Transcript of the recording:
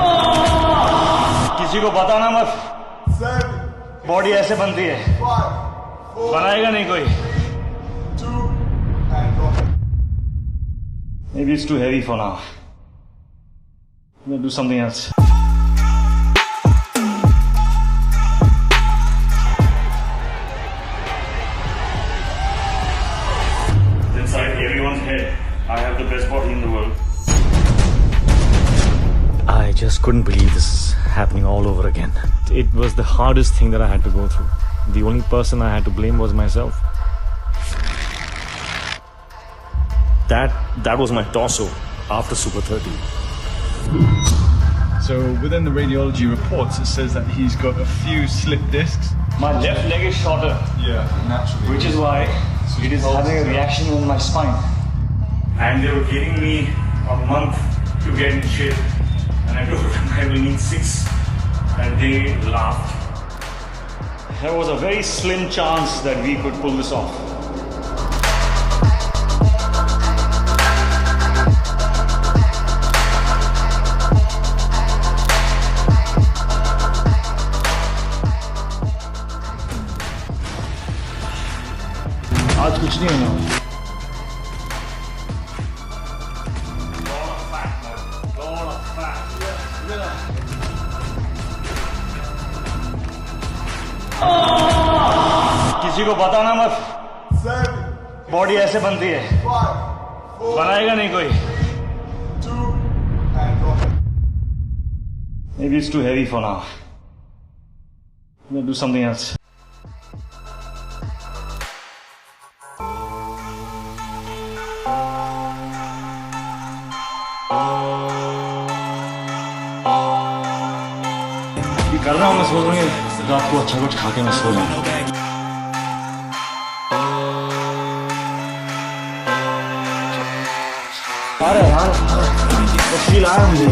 किसी को बताना मत। बॉडी ऐसे बनती है, बनाएगा नहीं कोई। Maybe it's too heavy for now. I'm gonna do something else. Inside everyone's head, I have the best body in the world. I just couldn't believe this is happening all over again. It was the hardest thing that I had to go through. The only person I had to blame was myself. That was my torso after Super 30. So within the radiology reports, it says that he's got a few slip discs. My left leg is shorter. Yeah, naturally. Which is why it is having a reaction in my spine. And they were giving me a month to get in shape. And I told them I will need 6. And they laughed. There was a very slim chance that we could pull this off. आज कुछ नहीं होना। किसी को बताना मत। Body ऐसे बनती है, बनाएगा नहीं कोई। Maybe it's too heavy for now. I'm gonna do something else. कर रहा हूँ, मैं सोच रहा हूँ रात को अच्छा कुछ खा के मैं सो जाऊँ। अरे यार, फील आया मुझे।